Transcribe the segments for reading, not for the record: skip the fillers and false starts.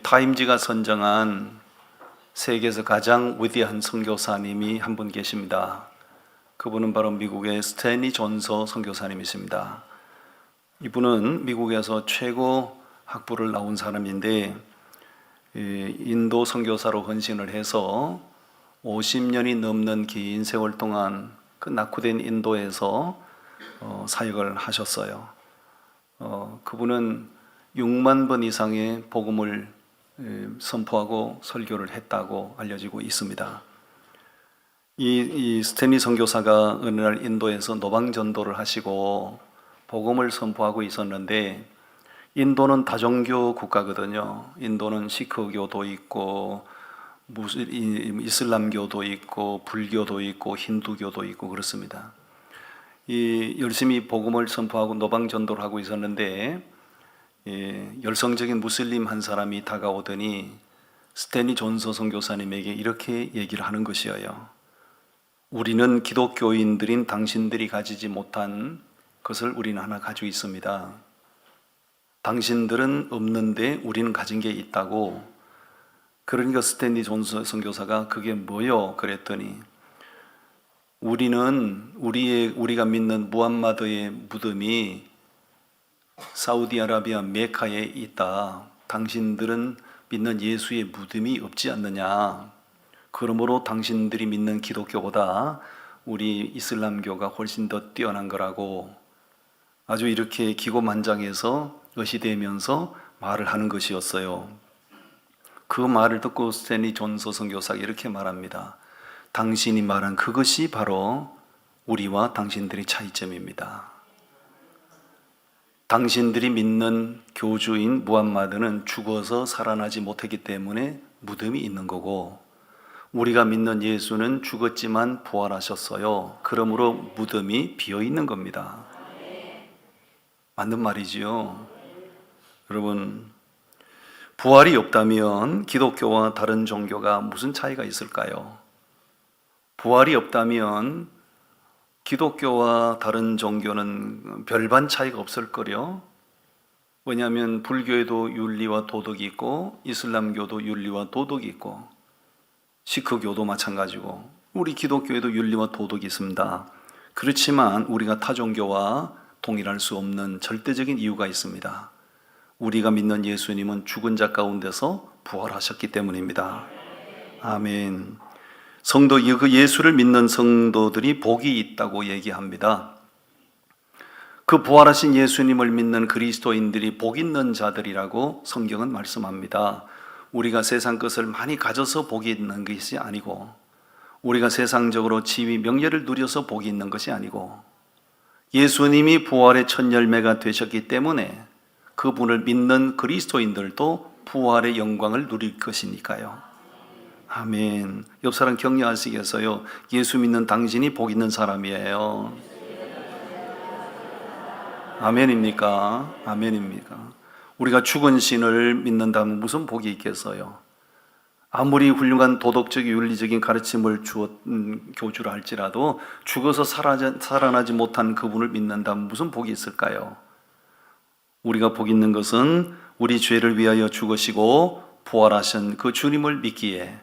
타임지가 선정한 세계에서 가장 위대한 선교사님이 한 분 계십니다. 그분은 바로 미국의 스탠리 존서 선교사님이십니다. 이분은 미국에서 최고 학부를 나온 사람인데 인도 선교사로 헌신을 해서 50년이 넘는 긴 세월 동안 그 낙후된 인도에서 사역을 하셨어요. 그분은 6만 번 이상의 복음을 선포하고 설교를 했다고 알려지고 있습니다. 이 스탠리 선교사가 어느 날 인도에서 노방전도를 하시고 복음을 선포하고 있었는데, 인도는 다종교 국가거든요. 인도는 시크교도 있고 이슬람교도 있고 불교도 있고 힌두교도 있고 그렇습니다. 열심히 복음을 선포하고 노방전도를 하고 있었는데 열성적인 무슬림 한 사람이 다가오더니 스탠리 존서 선교사님에게 이렇게 얘기를 하는 것이에요. 우리는 기독교인들인 당신들이 가지지 못한 것을 우리는 하나 가지고 있습니다. 당신들은 없는데 우리는 가진 게 있다고. 그러니까 스탠리 존서 선교사가 그게 뭐요? 그랬더니 우리가 믿는 무함마드의 무덤이 사우디아라비아 메카에 있다. 당신들은 믿는 예수의 무덤이 없지 않느냐. 그러므로 당신들이 믿는 기독교보다 우리 이슬람교가 훨씬 더 뛰어난 거라고 아주 이렇게 기고만장해서 의시되면서 말을 하는 것이었어요. 그 말을 듣고 스탠리 존서 선교사가 이렇게 말합니다. 당신이 말한 그것이 바로 우리와 당신들의 차이점입니다. 당신들이 믿는 교주인 무함마드는 죽어서 살아나지 못했기 때문에 무덤이 있는 거고, 우리가 믿는 예수는 죽었지만 부활하셨어요. 그러므로 무덤이 비어 있는 겁니다. 맞는 말이지요. 여러분, 부활이 없다면 기독교와 다른 종교가 무슨 차이가 있을까요? 부활이 없다면 기독교와 다른 종교는 별반 차이가 없을 거요. 왜냐하면 불교에도 윤리와 도덕이 있고 이슬람교도 윤리와 도덕이 있고 시크교도 마찬가지고 우리 기독교에도 윤리와 도덕이 있습니다. 그렇지만 우리가 타 종교와 동일할 수 없는 절대적인 이유가 있습니다. 우리가 믿는 예수님은 죽은 자 가운데서 부활하셨기 때문입니다. 아멘. 그 예수를 믿는 성도들이 복이 있다고 얘기합니다. 그 부활하신 예수님을 믿는 그리스도인들이 복 있는 자들이라고 성경은 말씀합니다. 우리가 세상 것을 많이 가져서 복이 있는 것이 아니고, 우리가 세상적으로 지위 명예를 누려서 복이 있는 것이 아니고, 예수님이 부활의 첫 열매가 되셨기 때문에 그분을 믿는 그리스도인들도 부활의 영광을 누릴 것이니까요. 아멘. 옆 사람 격려하시겠어요? 예수 믿는 당신이 복 있는 사람이에요. 아멘입니까? 아멘입니까? 우리가 죽은 신을 믿는다면 무슨 복이 있겠어요? 아무리 훌륭한 도덕적 윤리적인 가르침을 주었던 교주라 할지라도 죽어서 살아나지 못한 그분을 믿는다면 무슨 복이 있을까요? 우리가 복 있는 것은 우리 죄를 위하여 죽으시고 부활하신 그 주님을 믿기에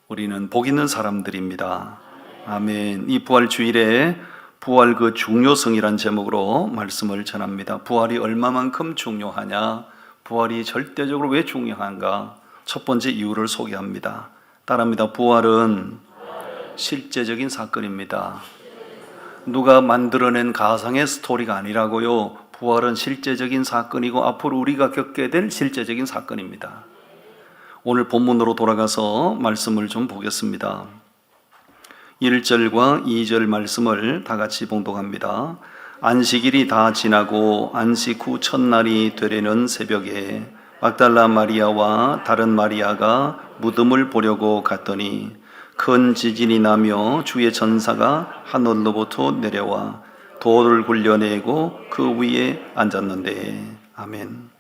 우리는 복 있는 사람들입니다. 아멘. 이 부활 주일에 부활 그 중요성이란 제목으로 말씀을 전합니다. 부활이 얼마만큼 중요하냐? 부활이 절대적으로 왜 중요한가? 첫 번째 이유를 소개합니다. 따라합니다. 부활은 실제적인 사건입니다. 누가 만들어낸 가상의 스토리가 아니라고요. 부활은 실제적인 사건이고 앞으로 우리가 겪게 될 실제적인 사건입니다. 오늘 본문으로 돌아가서 말씀을 좀 보겠습니다. 1절과 2절 말씀을 다 같이 봉독합니다. 안식일이 다 지나고 안식 후 첫날이 되려는 새벽에 막달라 마리아와 다른 마리아가 무덤을 보려고 갔더니 큰 지진이 나며 주의 전사가 하늘로부터 내려와 돌을 굴려내고 그 위에 앉았는데. 아멘.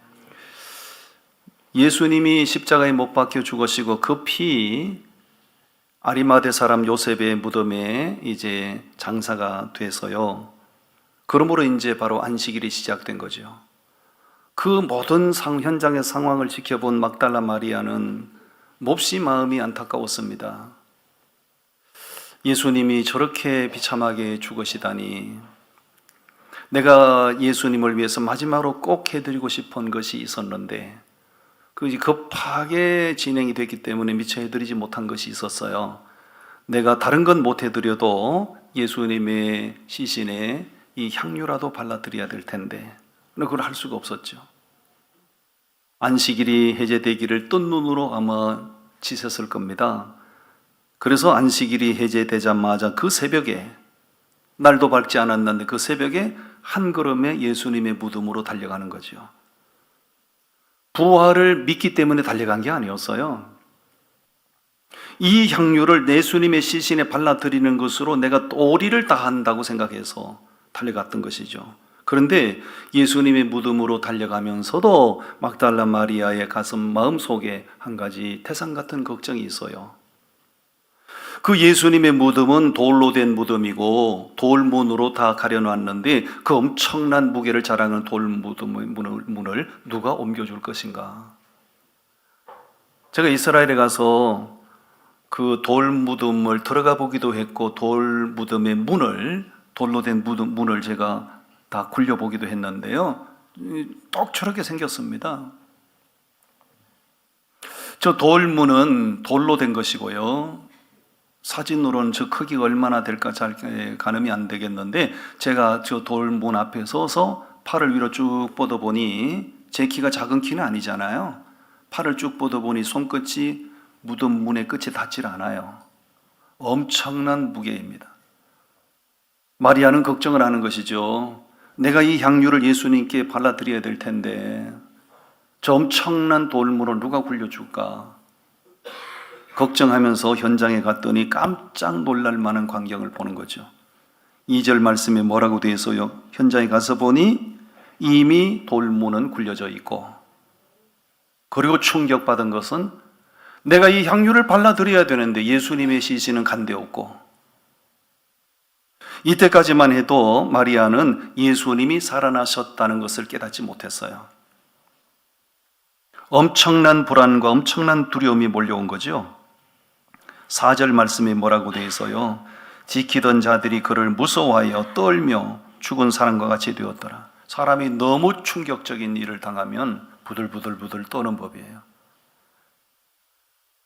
예수님이 십자가에 못 박혀 죽으시고 그 피 아리마대 사람 요셉의 무덤에 이제 장사가 돼서요. 그러므로 이제 바로 안식일이 시작된 거죠. 그 모든 현장의 상황을 지켜본 막달라 마리아는 몹시 마음이 안타까웠습니다. 예수님이 저렇게 비참하게 죽으시다니, 내가 예수님을 위해서 마지막으로 꼭 해드리고 싶은 것이 있었는데 그것이 급하게 진행이 됐기 때문에 미처 해드리지 못한 것이 있었어요. 내가 다른 건 못 해드려도 예수님의 시신에 이 향유라도 발라드려야 될 텐데 그걸 할 수가 없었죠. 안식일이 해제되기를 뜬 눈으로 아마 지켰을 겁니다. 그래서 안식일이 해제되자마자 그 새벽에, 날도 밝지 않았는데 그 새벽에 한 걸음에 예수님의 무덤으로 달려가는 거죠. 부활을 믿기 때문에 달려간 게 아니었어요. 이 향유를 예수님의 시신에 발라드리는 것으로 내가 도리를 다한다고 생각해서 달려갔던 것이죠. 그런데 예수님의 무덤으로 달려가면서도 막달라 마리아의 마음속에 한 가지 태산 같은 걱정이 있어요. 그 예수님의 무덤은 돌로 된 무덤이고 돌문으로 다 가려놨는데 그 엄청난 무게를 자랑하는 문을 누가 옮겨줄 것인가? 제가 이스라엘에 가서 그 돌무덤을 들어가 보기도 했고 돌무덤의 돌로 된 문을 제가 다 굴려보기도 했는데요. 똑처렇게 생겼습니다. 저 돌문은 돌로 된 것이고요. 사진으로는 저 크기가 얼마나 될까 잘 가늠이 안 되겠는데 제가 저 돌문 앞에 서서 팔을 위로 쭉 뻗어보니 제 키가 작은 키는 아니잖아요. 팔을 쭉 뻗어보니 손끝이 무덤 문의 끝에 닿질 않아요. 엄청난 무게입니다. 마리아는 걱정을 하는 것이죠. 내가 이 향유를 예수님께 발라드려야 될 텐데 저 엄청난 돌문을 누가 굴려줄까? 걱정하면서 현장에 갔더니 깜짝 놀랄 만한 광경을 보는 거죠. 2절 말씀에 뭐라고 되어 있어요? 현장에 가서 보니 이미 돌문은 굴려져 있고, 그리고 충격받은 것은 내가 이 향유를 발라드려야 되는데 예수님의 시신은 간데 없고, 이때까지만 해도 마리아는 예수님이 살아나셨다는 것을 깨닫지 못했어요. 엄청난 불안과 엄청난 두려움이 몰려온 거죠. 4절 말씀에 뭐라고 되어 있어요? 지키던 자들이 그를 무서워하여 떨며 죽은 사람과 같이 되었더라. 사람이 너무 충격적인 일을 당하면 부들부들 떠는 법이에요.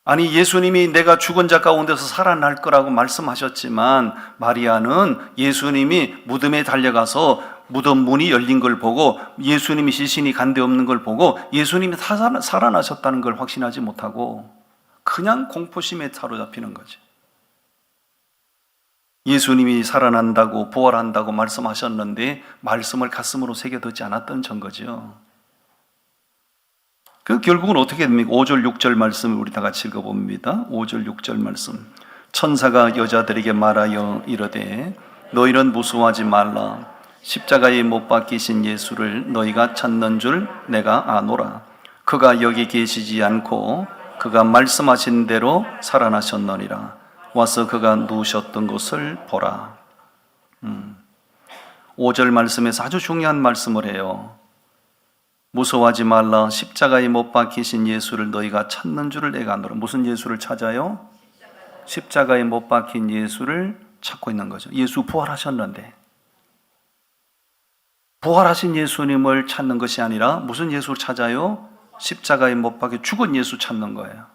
아니, 예수님이 내가 죽은 자 가운데서 살아날 거라고 말씀하셨지만 마리아는 예수님이 무덤에 달려가서 무덤 문이 열린 걸 보고 예수님이 시신이 간데 없는 걸 보고 예수님이 살아나셨다는 걸 확신하지 못하고 그냥 공포심에 사로잡히는 거죠. 예수님이 살아난다고 부활한다고 말씀하셨는데 말씀을 가슴으로 새겨듣지 않았던 증거죠. 그 결국은 어떻게 됩니까? 5절 6절 말씀을 우리 다 같이 읽어봅니다. 5절 6절 말씀. 천사가 여자들에게 말하여 이르되 너희는 무서워하지 말라. 십자가에 못 박히신 예수를 너희가 찾는 줄 내가 아노라. 그가 여기 계시지 않고 그가 말씀하신 대로 살아나셨느니라. 와서 그가 누우셨던 것을 보라. 5절 말씀에서 아주 중요한 말씀을 해요. 무서워하지 말라. 십자가에 못 박히신 예수를 너희가 찾는 줄을 내가 아노라. 무슨 예수를 찾아요? 십자가에 못 박힌 예수를 찾고 있는 거죠. 예수 부활하셨는데 부활하신 예수님을 찾는 것이 아니라 무슨 예수를 찾아요? 십자가에 못 박혀 죽은 예수 찾는 거예요.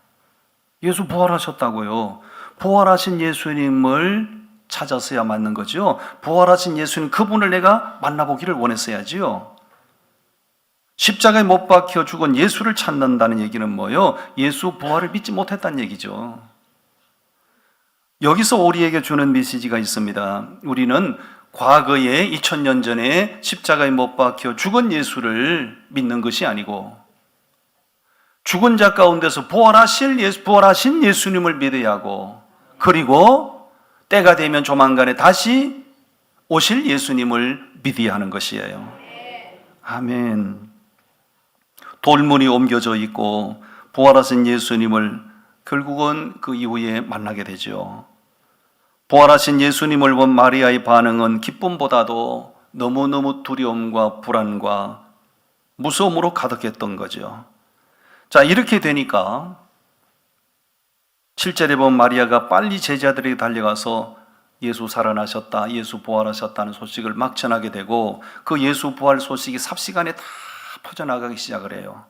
예수 부활하셨다고요. 부활하신 예수님을 찾았어야 맞는 거죠. 부활하신 예수님, 그분을 내가 만나보기를 원했어야지요. 십자가에 못 박혀 죽은 예수를 찾는다는 얘기는 뭐예요? 예수 부활을 믿지 못했다는 얘기죠. 여기서 우리에게 주는 메시지가 있습니다. 우리는 과거에 2000년 전에 십자가에 못 박혀 죽은 예수를 믿는 것이 아니고 죽은 자 가운데서 부활하신 예수님을 믿어야 하고, 그리고 때가 되면 조만간에 다시 오실 예수님을 믿어야 하는 것이에요. 아멘. 돌문이 옮겨져 있고 부활하신 예수님을 결국은 그 이후에 만나게 되죠. 부활하신 예수님을 본 마리아의 반응은 기쁨보다도 너무너무 두려움과 불안과 무서움으로 가득했던 거죠. 자, 이렇게 되니까 7절에 보면 마리아가 빨리 제자들에게 달려가서 예수 살아나셨다, 예수 부활하셨다는 소식을 막 전하게 되고, 그 예수 부활 소식이 삽시간에 다 퍼져나가기 시작을 해요.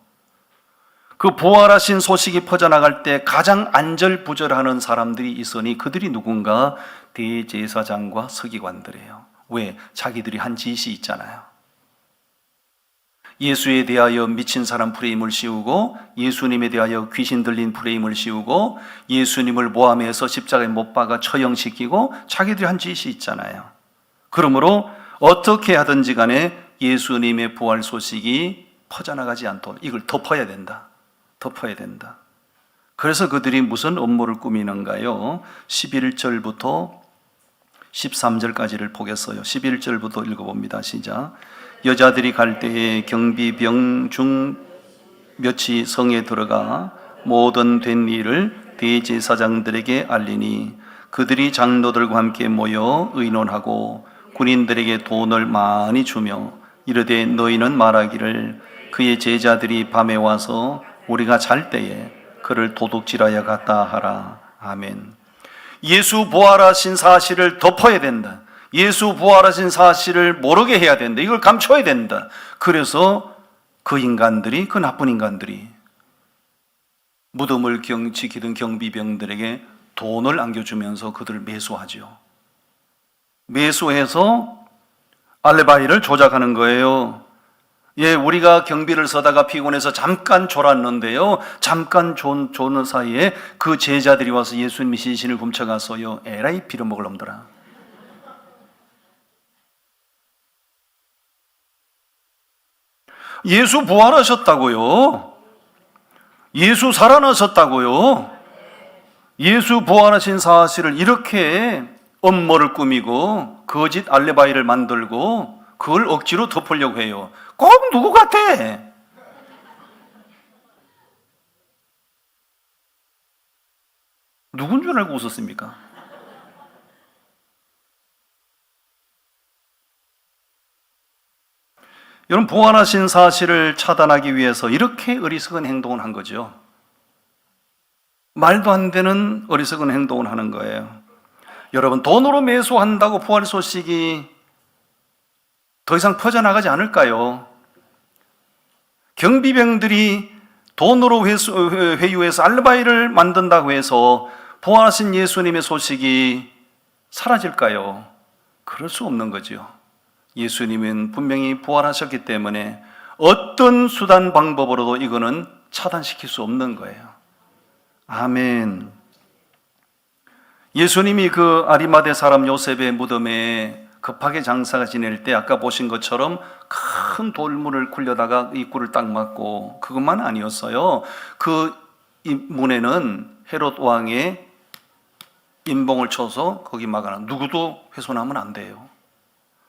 그 부활하신 소식이 퍼져나갈 때 가장 안절부절하는 사람들이 있으니 그들이 누군가? 대제사장과 서기관들이에요. 왜? 자기들이 한 짓이 있잖아요. 예수에 대하여 미친 사람 프레임을 씌우고, 예수님에 대하여 귀신 들린 프레임을 씌우고, 예수님을 모함해서 십자가에 못 박아 처형시키고, 자기들이 한 짓이 있잖아요. 그러므로 어떻게 하든지 간에 예수님의 부활 소식이 퍼져나가지 않도록 이걸 덮어야 된다. 덮어야 된다. 그래서 그들이 무슨 음모를 꾸미는가요? 11절부터 13절까지를 보겠어요. 11절부터 읽어봅니다. 시작. 여자들이 갈 때에 경비병 중 몇이 성에 들어가 모든 된 일을 대제사장들에게 알리니 그들이 장로들과 함께 모여 의논하고 군인들에게 돈을 많이 주며 이르되 너희는 말하기를 그의 제자들이 밤에 와서 우리가 잘 때에 그를 도둑질하여 갔다 하라. 아멘. 예수 부활하신 사실을 덮어야 된다. 예수 부활하신 사실을 모르게 해야 된다. 이걸 감춰야 된다. 그래서 그 인간들이, 그 나쁜 인간들이 무덤을 지키던 경비병들에게 돈을 안겨주면서 그들을 매수하죠. 매수해서 알리바이를 조작하는 거예요. 예, 우리가 경비를 서다가 피곤해서 잠깐 졸았는데요. 잠깐 조는 사이에 그 제자들이 와서 예수님이 시신을 훔쳐가서요. 에라이 빌어먹을 놈들아. 예수 부활하셨다고요. 예수 살아나셨다고요. 예수 부활하신 사실을 이렇게 음모를 꾸미고 거짓 알리바이를 만들고 그걸 억지로 덮으려고 해요. 꼭 누구 같아? 누군 줄 알고 웃었습니까? 여러분, 부활하신 사실을 차단하기 위해서 이렇게 어리석은 행동을 한 거죠. 말도 안 되는 어리석은 행동을 하는 거예요. 여러분, 돈으로 매수한다고 부활 소식이 더 이상 퍼져나가지 않을까요? 경비병들이 돈으로 회유해서 알리바이를 만든다고 해서 부활하신 예수님의 소식이 사라질까요? 그럴 수 없는 거죠. 예수님은 분명히 부활하셨기 때문에 어떤 수단 방법으로도 이거는 차단시킬 수 없는 거예요. 아멘. 예수님이 그 아리마대 사람 요셉의 무덤에 급하게 장사가 지낼 때 아까 보신 것처럼 큰 돌문을 굴려다가 입구를 딱 막고, 그것만 아니었어요. 그 문에는 헤롯 왕의 인봉을 쳐서 거기 막아놔. 누구도 훼손하면 안 돼요.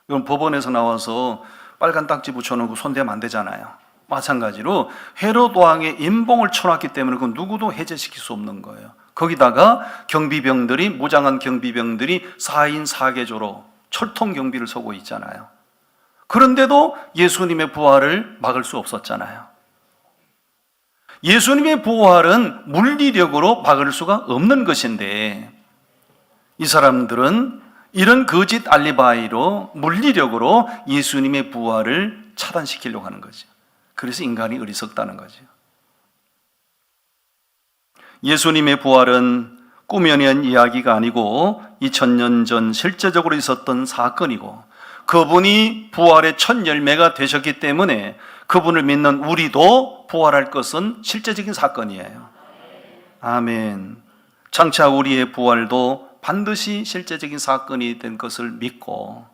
이건 법원에서 나와서 빨간 딱지 붙여놓고 손대면 안 되잖아요. 마찬가지로 헤롯 왕의 인봉을 쳐놨기 때문에 그건 누구도 해제시킬 수 없는 거예요. 거기다가 경비병들이, 무장한 경비병들이 4인 4개조로 철통 경비를 서고 있잖아요. 그런데도 예수님의 부활을 막을 수 없었잖아요. 예수님의 부활은 물리력으로 막을 수가 없는 것인데, 이 사람들은 이런 거짓 알리바이로 물리력으로 예수님의 부활을 차단시키려고 하는 거죠. 그래서 인간이 어리석다는 거죠. 예수님의 부활은 꾸며낸 이야기가 아니고 2000년 전 실제적으로 있었던 사건이고, 그분이 부활의 첫 열매가 되셨기 때문에 그분을 믿는 우리도 부활할 것은 실제적인 사건이에요. 아멘. 장차 우리의 부활도 반드시 실제적인 사건이 된 것을 믿고,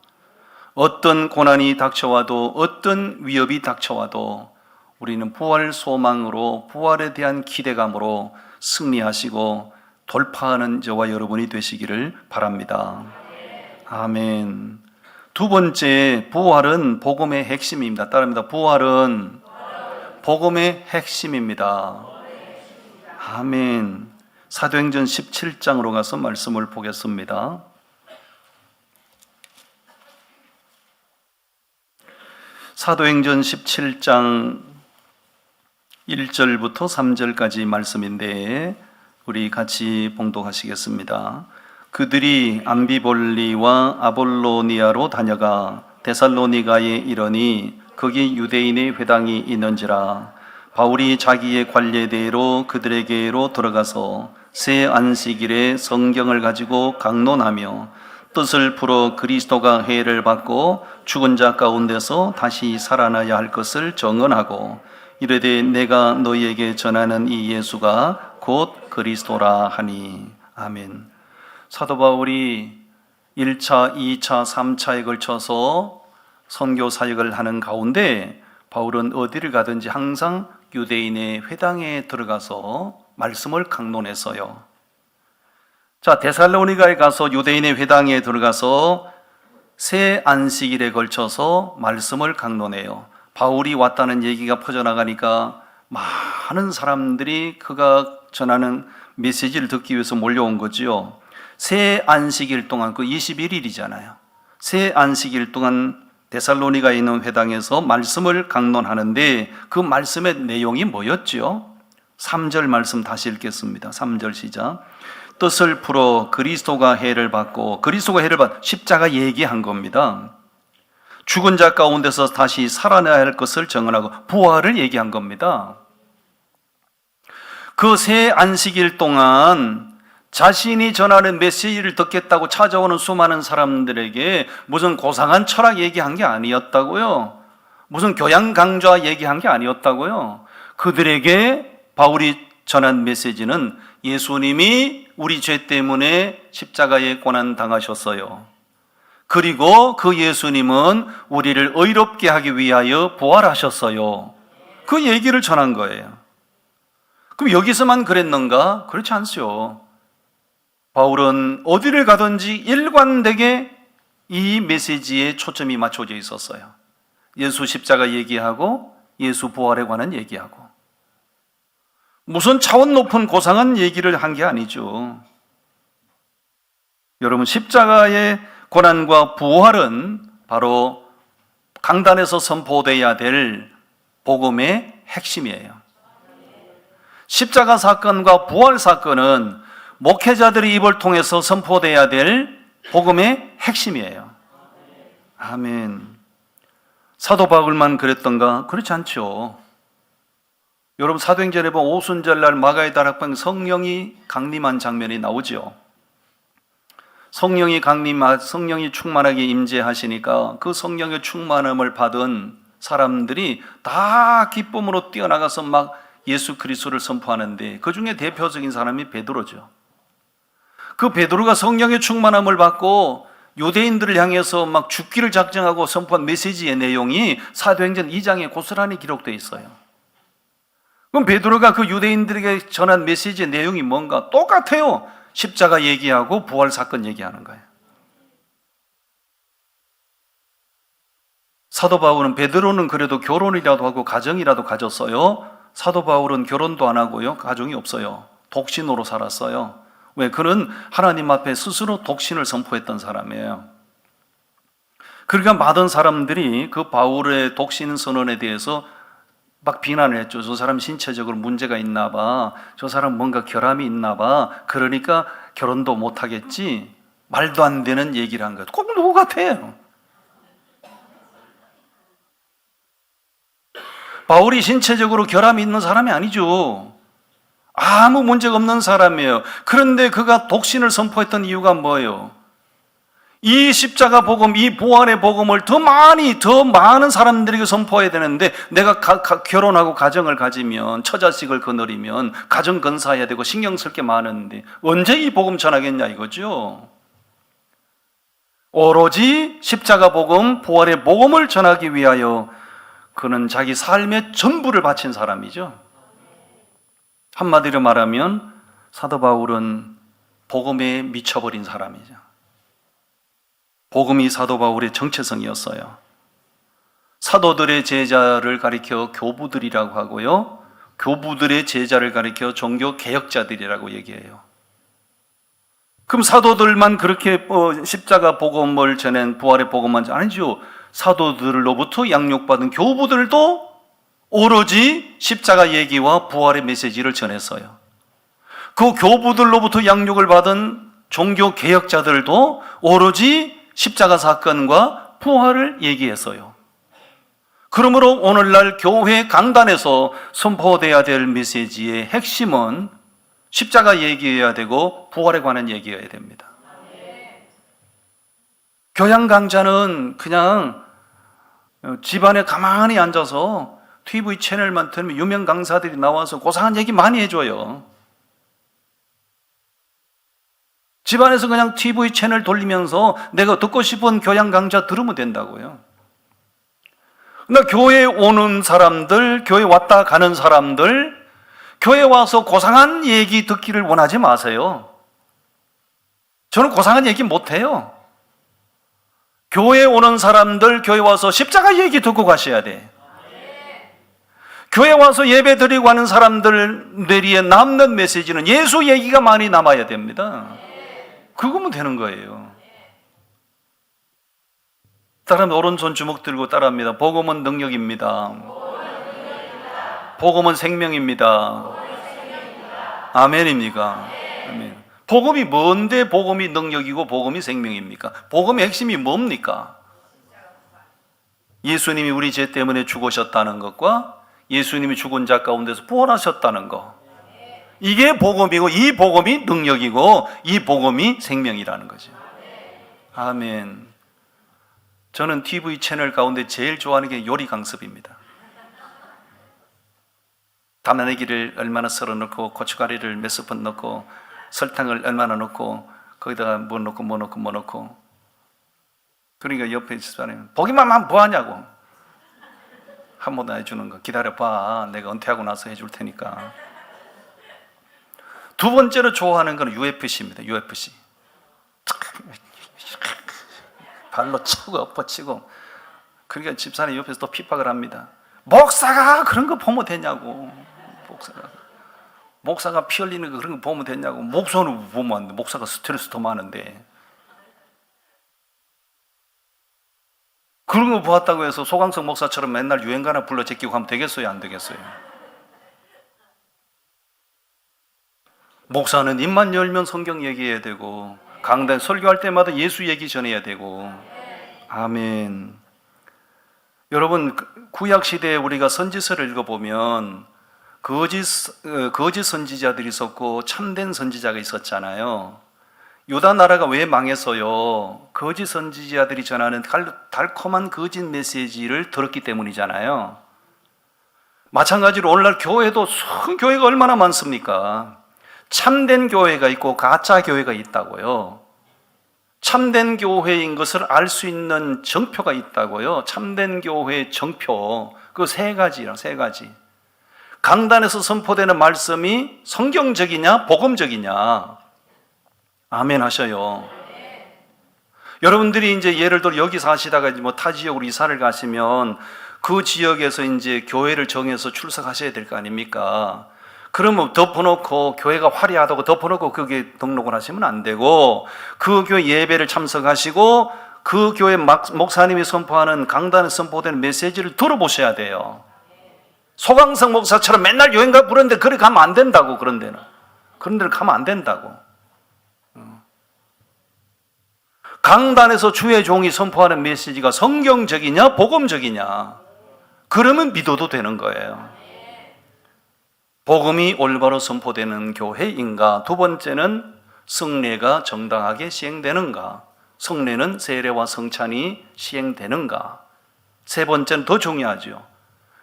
어떤 고난이 닥쳐와도 어떤 위협이 닥쳐와도 우리는 부활 소망으로, 부활에 대한 기대감으로 승리하시고 돌파하는 저와 여러분이 되시기를 바랍니다. 아멘. 두 번째, 부활은 복음의 핵심입니다. 따라합니다. 부활은 복음의 핵심입니다. 아멘. 사도행전 17장으로 가서 말씀을 보겠습니다. 사도행전 17장 1절부터 3절까지 말씀인데 우리 같이 봉독하시겠습니다. 그들이 암비볼리와 아볼로니아로 다녀가 데살로니가에 이르니 거기 유대인의 회당이 있는지라. 바울이 자기의 관례대로 그들에게로 들어가서 새 안식일에 성경을 가지고 강론하며 뜻을 풀어 그리스도가 해를 받고 죽은 자 가운데서 다시 살아나야 할 것을 정언하고 이르되 내가 너희에게 전하는 이 예수가 곧 그리스도라 하니. 아멘. 사도 바울이 1차, 2차, 3차에 걸쳐서 선교 사역을 하는 가운데 바울은 어디를 가든지 항상 유대인의 회당에 들어가서 말씀을 강론했어요. 자, 데살로니가에 가서 유대인의 회당에 들어가서 새 안식일에 걸쳐서 말씀을 강론해요. 바울이 왔다는 얘기가 퍼져나가니까 많은 사람들이 그가 전하는 메시지를 듣기 위해서 몰려온 거지요. 새 안식일 동안, 그 21일이잖아요. 새 안식일 동안 데살로니가에 있는 회당에서 말씀을 강론하는데 그 말씀의 내용이 뭐였죠? 3절 말씀 다시 읽겠습니다. 3절 시작. 뜻을 풀어 그리스도가 해를 받고, 그리스도가 해를 받, 십자가 얘기한 겁니다. 죽은 자 가운데서 다시 살아나야 할 것을 정언하고 부활을 얘기한 겁니다. 그 새 안식일 동안 자신이 전하는 메시지를 듣겠다고 찾아오는 수많은 사람들에게 무슨 고상한 철학 얘기한 게 아니었다고요. 무슨 교양 강좌 얘기한 게 아니었다고요. 그들에게 바울이 전한 메시지는 예수님이 우리 죄 때문에 십자가에 고난 당하셨어요. 그리고 그 예수님은 우리를 의롭게 하기 위하여 부활하셨어요. 그 얘기를 전한 거예요. 그럼 여기서만 그랬는가? 그렇지 않죠. 바울은 어디를 가든지 일관되게 이 메시지에 초점이 맞춰져 있었어요. 예수 십자가 얘기하고 예수 부활에 관한 얘기하고 무슨 차원 높은 고상한 얘기를 한 게 아니죠. 여러분, 십자가의 고난과 부활은 바로 강단에서 선포되어야 될 복음의 핵심이에요. 십자가 사건과 부활 사건은 목회자들의 입을 통해서 선포되어야 될 복음의 핵심이에요. 아멘. 사도 바울만 그랬던가? 그렇지 않죠. 여러분, 사도행전에 보면 오순절날 마가의 다락방 성령이 강림한 장면이 나오죠. 성령이 충만하게 임재하시니까 그 성령의 충만함을 받은 사람들이 다 기쁨으로 뛰어나가서 막 예수 그리스도를 선포하는데 그 중에 대표적인 사람이 베드로죠. 그 베드로가 성령의 충만함을 받고 유대인들을 향해서 막 죽기를 작정하고 선포한 메시지의 내용이 사도행전 2장에 고스란히 기록되어 있어요. 그럼 베드로가 그 유대인들에게 전한 메시지의 내용이 뭔가? 똑같아요. 십자가 얘기하고 부활 사건 얘기하는 거예요. 사도 바울은, 베드로는 그래도 결혼이라도 하고 가정이라도 가졌어요. 사도 바울은 결혼도 안 하고요, 가정이 없어요. 독신으로 살았어요. 왜? 그는 하나님 앞에 스스로 독신을 선포했던 사람이에요. 그러니까 많은 사람들이 그 바울의 독신 선언에 대해서 막 비난을 했죠. 저 사람 신체적으로 문제가 있나 봐. 저 사람 뭔가 결함이 있나 봐. 그러니까 결혼도 못 하겠지. 말도 안 되는 얘기를 한 거예요. 꼭 누구 같아요. 바울이 신체적으로 결함이 있는 사람이 아니죠. 아무 문제가 없는 사람이에요. 그런데 그가 독신을 선포했던 이유가 뭐예요? 이 십자가 복음, 이 부활의 복음을 더 많은 사람들에게 선포해야 되는데 내가 결혼하고 가정을 가지면, 처자식을 거느리면 가정 건사해야 되고 신경 쓸 게 많은데 언제 이 복음 전하겠냐 이거죠. 오로지 십자가 복음, 부활의 복음을 전하기 위하여 그는 자기 삶의 전부를 바친 사람이죠. 한마디로 말하면 사도 바울은 복음에 미쳐버린 사람이죠. 복음이 사도 바울의 정체성이었어요. 사도들의 제자를 가리켜 교부들이라고 하고요, 교부들의 제자를 가리켜 종교 개혁자들이라고 얘기해요. 그럼 사도들만 그렇게 십자가 복음을 전한 부활의 복음만 아니죠. 사도들로부터 양육받은 교부들도 오로지 십자가 얘기와 부활의 메시지를 전했어요. 그 교부들로부터 양육을 받은 종교 개혁자들도 오로지 십자가 사건과 부활을 얘기했어요. 그러므로 오늘날 교회 강단에서 선포되어야 될 메시지의 핵심은 십자가 얘기해야 되고 부활에 관한 얘기해야 됩니다. 교양 강좌는 그냥 집안에 가만히 앉아서 TV 채널만 틀면 유명 강사들이 나와서 고상한 얘기 많이 해줘요. 집안에서 그냥 TV 채널 돌리면서 내가 듣고 싶은 교양 강좌 들으면 된다고요. 그러나 교회에 오는 사람들, 교회 왔다 가는 사람들, 교회 와서 고상한 얘기 듣기를 원하지 마세요. 저는 고상한 얘기 못해요. 교회에 오는 사람들, 교회 와서 십자가 얘기 듣고 가셔야 돼. 교회 와서 예배 드리고 하는 사람들 내리에 남는 메시지는 예수 얘기가 많이 남아야 됩니다. 그거면 되는 거예요. 따라하면 오른손 주먹 들고 따라합니다. 복음은 능력입니다. 복음은 생명입니다. 아멘입니까? 아멘. 복음이 뭔데 복음이 능력이고 복음이 생명입니까? 복음의 핵심이 뭡니까? 예수님이 우리 죄 때문에 죽으셨다는 것과 예수님이 죽은 자 가운데서 부활하셨다는 것, 이게 복음이고 이 복음이 능력이고 이 복음이 생명이라는 거죠. 아멘. 저는 TV 채널 가운데 제일 좋아하는 게 요리 강습입니다. 담나기를 얼마나 썰어 넣고 고춧가루를 몇 스푼 넣고 설탕을 얼마나 넣고 거기다가 뭐 넣고 그러니까 옆에 있을 사람이 보기만 하면 뭐하냐고 한 번도 해주는 거. 기다려봐, 내가 은퇴하고 나서 해줄 테니까. 두 번째로 좋아하는 건 UFC입니다. UFC. 발로 치고 엎어치고. 그러니까 집사람이 옆에서 또 핍박을 합니다. 목사가 그런 거 보면 되냐고. 목사가 피 흘리는 거 그런 거 보면 되냐고. 목사는 보면 안 돼. 목사가 스트레스 더 많은데. 그런 거 보았다고 해서 소강석 목사처럼 맨날 유행가나 불러 제끼고 하면 되겠어요? 안 되겠어요? 목사는 입만 열면 성경 얘기해야 되고 강단 설교할 때마다 예수 얘기 전해야 되고. 아멘. 여러분, 구약 시대에 우리가 선지서를 읽어보면 거짓 선지자들이 있었고 참된 선지자가 있었잖아요. 유다 나라가 왜 망했어요? 거짓 선지자들이 전하는 달콤한 거짓 메시지를 들었기 때문이잖아요. 마찬가지로 오늘날 교회도 교회가 얼마나 많습니까? 참된 교회가 있고 가짜 교회가 있다고요. 참된 교회인 것을 알 수 있는 정표가 있다고요. 참된 교회의 정표, 그 세 가지요, 세 가지. 강단에서 선포되는 말씀이 성경적이냐 복음적이냐. 아멘 하셔요. 여러분들이 이제 예를 들어 여기 사시다가 뭐 타 지역으로 이사를 가시면 그 지역에서 이제 교회를 정해서 출석하셔야 될 거 아닙니까? 그러면 덮어놓고 교회가 화려하다고 덮어놓고 거기에 등록을 하시면 안 되고 그 교회 예배를 참석하시고 그 교회 목사님이 선포하는 강단에 선포되는 메시지를 들어보셔야 돼요. 소강석 목사처럼 맨날 유행가 부르는데 그래 가면 안 된다고. 그런 데는 가면 안 된다고. 강단에서 주의 종이 선포하는 메시지가 성경적이냐 복음적이냐, 그러면 믿어도 되는 거예요. 복음이 올바로 선포되는 교회인가? 두 번째는 성례가 정당하게 시행되는가? 성례는 세례와 성찬이 시행되는가? 세 번째는 더 중요하죠.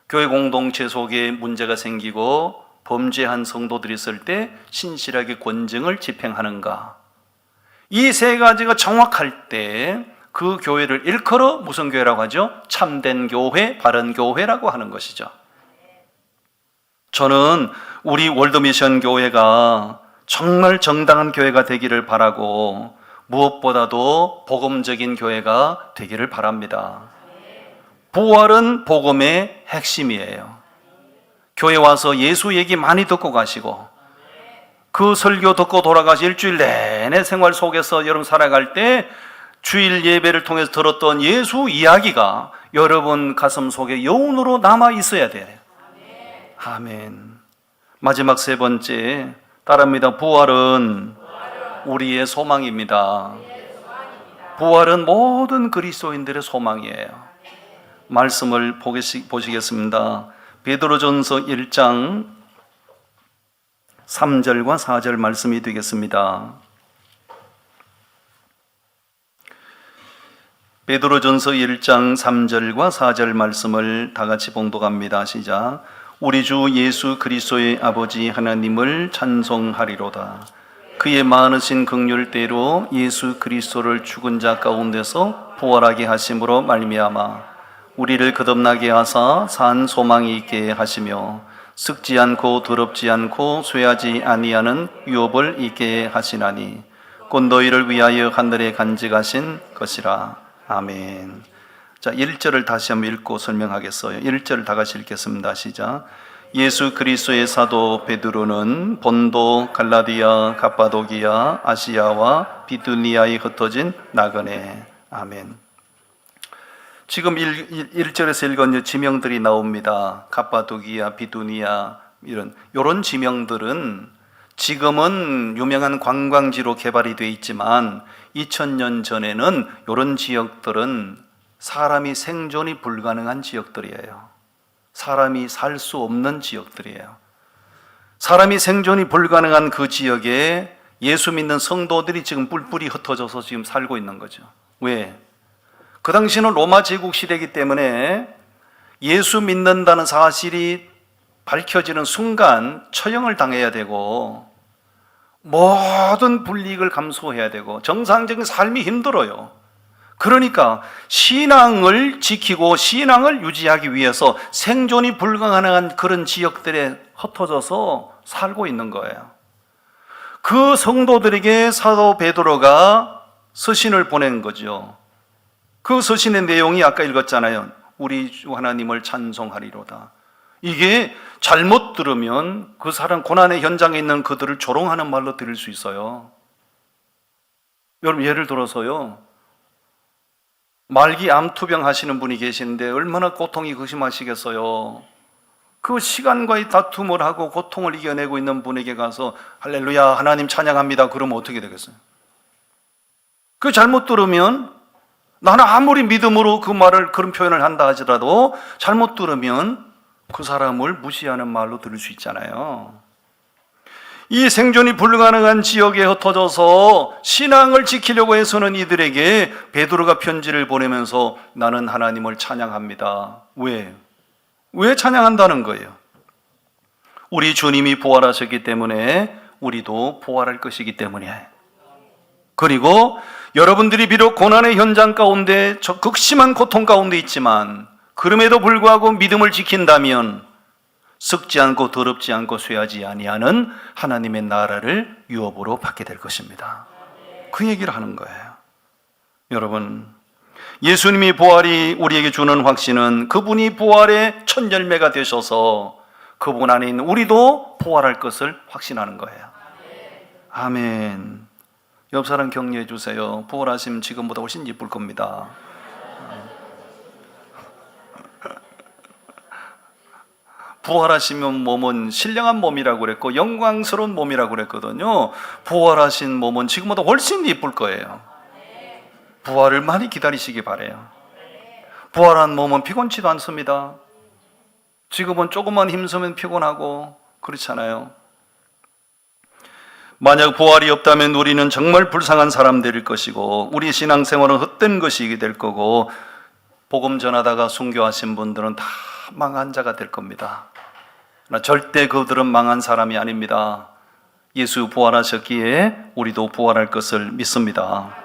교회 공동체 속에 문제가 생기고 범죄한 성도들이 있을 때 신실하게 권증을 집행하는가? 이 세 가지가 정확할 때 그 교회를 일컬어 무슨 교회라고 하죠? 참된 교회, 바른 교회라고 하는 것이죠. 저는 우리 월드미션 교회가 정말 정당한 교회가 되기를 바라고 무엇보다도 복음적인 교회가 되기를 바랍니다. 부활은 복음의 핵심이에요. 교회 와서 예수 얘기 많이 듣고 가시고 그 설교 듣고 돌아가시 일주일 내내 생활 속에서 여러분 살아갈 때 주일 예배를 통해서 들었던 예수 이야기가 여러분 가슴 속에 여운으로 남아 있어야 돼요. 아멘. 마지막 세 번째, 따라합니다. 부활은 우리의 소망입니다. 부활은 모든 그리스도인들의 소망이에요. 말씀을 보시겠습니다. 베드로전서 1장 3절과 4절 말씀이 되겠습니다. 베드로전서 1장 3절과 4절 말씀을 다 같이 봉독합니다. 시작. 우리 주 예수 그리스도의 아버지 하나님을 찬송하리로다. 그의 많으신 긍휼대로 예수 그리스도를 죽은 자 가운데서 부활하게 하심으로 말미암아 우리를 거듭나게 하사 산 소망이 있게 하시며 썩지 않고 더럽지 않고 쇠하지 아니하는 유업을 있게 하시나니 곧 너희를 위하여 하늘에 간직하신 것이라. 아멘. 자, 1절을 다시 한번 읽고 설명하겠어요. 1절 다 같이 읽겠습니다. 시작. 예수 그리스도의 사도 베드로는 본도, 갈라디아, 갑바도기아, 아시아와 비두니아에 흩어진 나그네. 아멘. 지금 1절에서 읽은 지명들이 나옵니다. 갑바도기아, 비두니아 이런 지명들은 지금은 유명한 관광지로 개발이 되어 있지만 2000년 전에는 이런 지역들은 사람이 생존이 불가능한 지역들이에요. 사람이 살 수 없는 지역들이에요. 사람이 생존이 불가능한 그 지역에 예수 믿는 성도들이 지금 뿔뿔이 흩어져서 지금 살고 있는 거죠. 왜? 그 당시는 로마 제국 시대이기 때문에 예수 믿는다는 사실이 밝혀지는 순간 처형을 당해야 되고 모든 불이익을 감수해야 되고 정상적인 삶이 힘들어요. 그러니까 신앙을 지키고 신앙을 유지하기 위해서 생존이 불가능한 그런 지역들에 흩어져서 살고 있는 거예요. 그 성도들에게 사도 베드로가 서신을 보낸 거죠. 그 서신의 내용이 아까 읽었잖아요. 우리 주 하나님을 찬송하리로다. 이게 잘못 들으면 그 사람 고난의 현장에 있는 그들을 조롱하는 말로 들을 수 있어요. 여러분 예를 들어서요, 말기 암투병 하시는 분이 계시는데 얼마나 고통이 극심하시겠어요. 그 시간과의 다툼을 하고 고통을 이겨내고 있는 분에게 가서 할렐루야 하나님 찬양합니다 그러면 어떻게 되겠어요? 그 잘못 들으면, 나는 아무리 믿음으로 그 말을 그런 표현을 한다 하더라도 잘못 들으면 그 사람을 무시하는 말로 들을 수 있잖아요. 이 생존이 불가능한 지역에 흩어져서 신앙을 지키려고 해서는 이들에게 베드로가 편지를 보내면서 나는 하나님을 찬양합니다. 왜 찬양한다는 거예요? 우리 주님이 부활하셨기 때문에 우리도 부활할 것이기 때문이에요. 그리고 여러분들이 비록 고난의 현장 가운데 극심한 고통 가운데 있지만 그럼에도 불구하고 믿음을 지킨다면 썩지 않고 더럽지 않고 쇠하지 아니하는 하나님의 나라를 유업으로 받게 될 것입니다. 그 얘기를 하는 거예요. 여러분, 예수님이 부활이 우리에게 주는 확신은 그분이 부활의 첫 열매가 되셔서 그분 안에 있는 우리도 부활할 것을 확신하는 거예요. 아멘. 옆 사람 격려해 주세요. 부활하시면 지금보다 훨씬 예쁠 겁니다. 부활하시면 몸은 신령한 몸이라고 그랬고 영광스러운 몸이라고 그랬거든요. 부활하신 몸은 지금보다 훨씬 예쁠 거예요. 부활을 많이 기다리시기 바라요. 부활한 몸은 피곤치도 않습니다. 지금은 조금만 힘쓰면 피곤하고 그렇잖아요. 만약 부활이 없다면 우리는 정말 불쌍한 사람들일 것이고 우리 신앙생활은 헛된 것이 될 거고 복음 전하다가 순교하신 분들은 다 망한 자가 될 겁니다. 그러나 절대 그들은 망한 사람이 아닙니다. 예수 부활하셨기에 우리도 부활할 것을 믿습니다.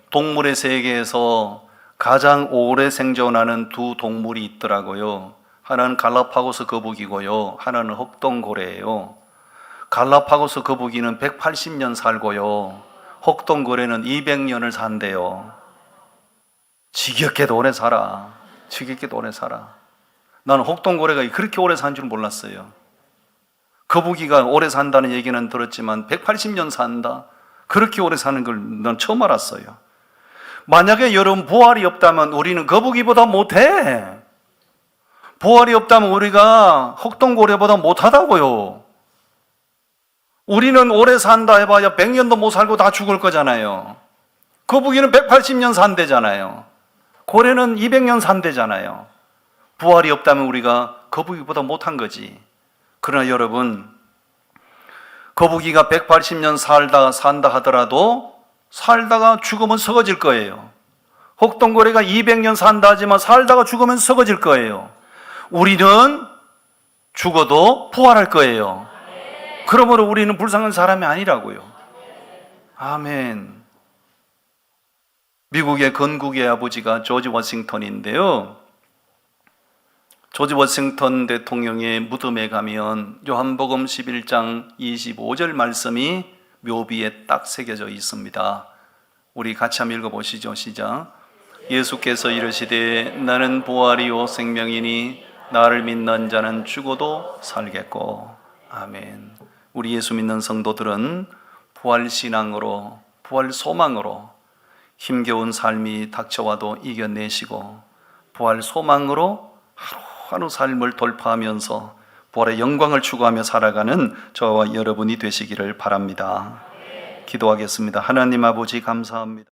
동물의 세계에서 가장 오래 생존하는 두 동물이 있더라고요. 하나는 갈라파고스 거북이고요, 하나는 흑동고래예요. 갈라파고스 거북이는 180년 살고요, 흑동고래는 200년을 산대요. 지겹게도 오래 살아. 지겹게도 오래 살아. 나는 흑동고래가 그렇게 오래 산 줄 몰랐어요. 거북이가 오래 산다는 얘기는 들었지만 180년 산다? 그렇게 오래 사는 걸 난 처음 알았어요. 만약에 여러분 부활이 없다면 우리는 거북이보다 못해. 부활이 없다면 우리가 혹동고래보다 못하다고요. 우리는 오래 산다 해봐야 100년도 못 살고 다 죽을 거잖아요. 거북이는 180년 산대잖아요. 고래는 200년 산대잖아요. 부활이 없다면 우리가 거북이보다 못한 거지. 그러나 여러분, 거북이가 180년 산다 하더라도 살다가 죽으면 썩어질 거예요. 혹동고래가 200년 산다 하지만 살다가 죽으면 썩어질 거예요. 우리는 죽어도 부활할 거예요. 그러므로 우리는 불쌍한 사람이 아니라고요. 아멘. 미국의 건국의 아버지가 조지 워싱턴인데요. 조지 워싱턴 대통령의 무덤에 가면 요한복음 11장 25절 말씀이 묘비에 딱 새겨져 있습니다. 우리 같이 한번 읽어보시죠. 시작. 예수께서 이르시되 나는 부활이요 생명이니 나를 믿는 자는 죽어도 살겠고. 아멘. 우리 예수 믿는 성도들은 부활신앙으로, 부활소망으로 힘겨운 삶이 닥쳐와도 이겨내시고 부활소망으로 하루하루 삶을 돌파하면서 부활의 영광을 추구하며 살아가는 저와 여러분이 되시기를 바랍니다. 기도하겠습니다. 하나님 아버지 감사합니다.